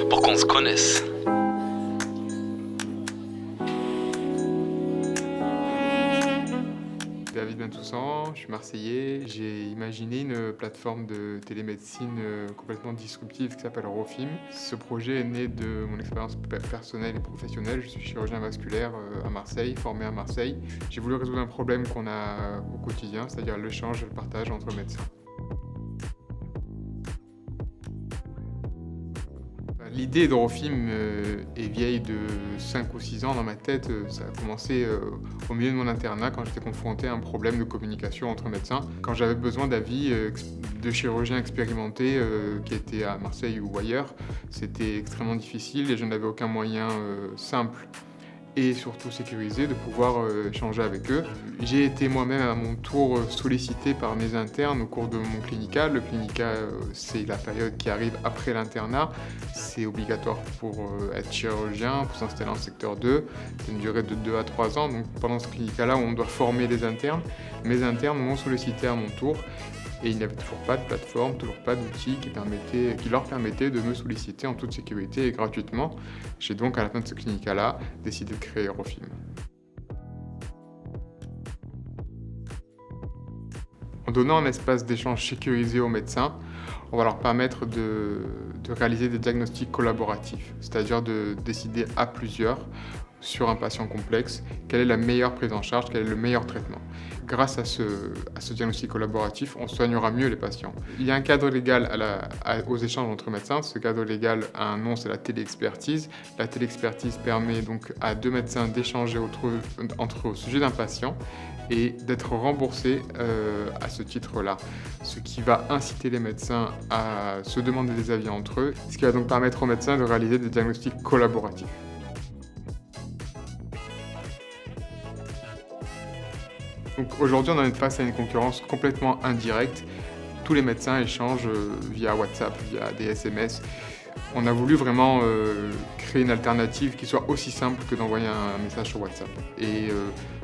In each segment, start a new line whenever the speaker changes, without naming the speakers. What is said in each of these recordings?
Pour qu'on se connaisse.
David Bentoussan, je suis marseillais. J'ai imaginé une plateforme de télémédecine complètement disruptive qui s'appelle Rofim. Ce projet est né de mon expérience personnelle et professionnelle. Je suis chirurgien vasculaire à Marseille, formé à Marseille. J'ai voulu résoudre un problème qu'on a au quotidien, c'est-à-dire l'échange et le partage entre médecins. L'idée de Rofim est vieille de 5 ou 6 ans dans ma tête. Ça a commencé au milieu de mon internat quand j'étais confronté à un problème de communication entre médecins. Quand j'avais besoin d'avis de chirurgiens expérimentés qui étaient à Marseille ou ailleurs, c'était extrêmement difficile et je n'avais aucun moyen simple et surtout sécurisé de pouvoir échanger avec eux. J'ai été moi-même à mon tour sollicité par mes internes au cours de mon clinical. Le clinical, c'est la période qui arrive après l'internat. C'est obligatoire pour être chirurgien, pour s'installer en secteur 2. C'est une durée de 2 à 3 ans. Donc pendant ce clinical-là, on doit former des internes. Mes internes m'ont sollicité à mon tour. Et il n'y avait toujours pas de plateforme, toujours pas d'outils qui leur permettaient de me solliciter en toute sécurité et gratuitement. J'ai donc, à la fin de ce clinical-là, décidé de créer Rofim. En donnant un espace d'échange sécurisé aux médecins, on va leur permettre de réaliser des diagnostics collaboratifs, c'est-à-dire de décider à plusieurs sur un patient complexe quelle est la meilleure prise en charge, quel est le meilleur traitement. Grâce à ce diagnostic collaboratif, on soignera mieux les patients. Il y a un cadre légal aux échanges entre médecins. Ce cadre légal a un nom, c'est la téléexpertise. La téléexpertise permet donc à 2 médecins d'échanger entre eux au sujet d'un patient et d'être remboursés à ce titre-là. Ce qui va inciter les médecins à se demander des avis entre eux, ce qui va donc permettre aux médecins de réaliser des diagnostics collaboratifs. Donc aujourd'hui, on est face à une concurrence complètement indirecte. Tous les médecins échangent via WhatsApp, via des SMS. On a voulu vraiment créer une alternative qui soit aussi simple que d'envoyer un message sur WhatsApp. Et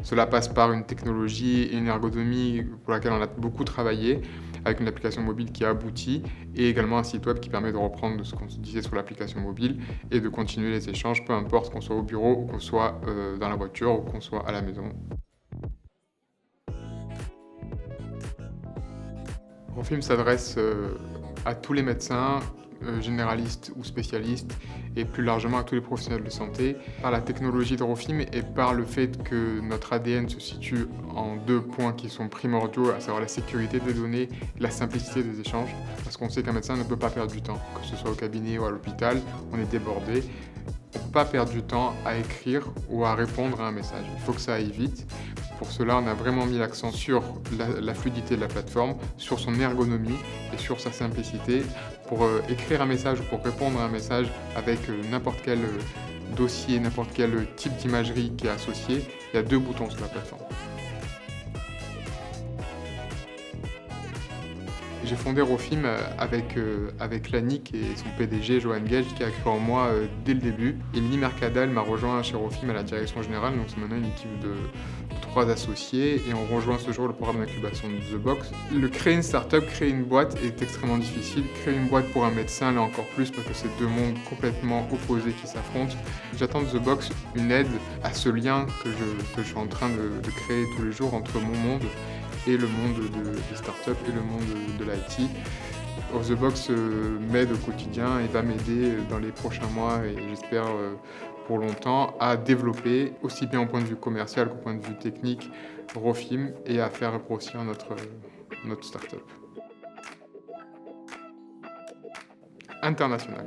cela passe par une technologie et une ergonomie pour laquelle on a beaucoup travaillé, avec une application mobile qui aboutit et également un site web qui permet de reprendre ce qu'on se disait sur l'application mobile et de continuer les échanges, peu importe qu'on soit au bureau ou qu'on soit dans la voiture ou qu'on soit à la maison. Rofim s'adresse à tous les médecins, généralistes ou spécialistes, et plus largement à tous les professionnels de santé, par la technologie de Rofim et par le fait que notre ADN se situe en 2 points qui sont primordiaux, à savoir la sécurité des données et la simplicité des échanges, parce qu'on sait qu'un médecin ne peut pas perdre du temps, que ce soit au cabinet ou à l'hôpital, on est débordé. On ne peut pas perdre du temps à écrire ou à répondre à un message. Il faut que ça aille vite. Pour cela, on a vraiment mis l'accent sur la fluidité de la plateforme, sur son ergonomie et sur sa simplicité. Pour écrire un message ou pour répondre à un message avec n'importe quel dossier, n'importe quel type d'imagerie qui est associé, il y a 2 boutons sur la plateforme. J'ai fondé Rofim avec Lannick et son PDG Johan Gage qui a cru en moi dès le début. Émilie Mercadal m'a rejoint chez Rofim à la direction générale, donc c'est maintenant une équipe de 3 associés et on rejoint ce jour le programme d'incubation de The Box. Créer une start-up, créer une boîte est extrêmement difficile. Créer une boîte pour un médecin l'est encore plus parce que c'est 2 mondes complètement opposés qui s'affrontent. J'attends de The Box une aide à ce lien que je suis en train de créer tous les jours entre mon monde et le monde des startups et le monde de l'IT. The Box m'aide au quotidien et va m'aider dans les prochains mois et j'espère pour longtemps à développer aussi bien au point de vue commercial qu'au point de vue technique Rofim et à faire grossir notre startup. International.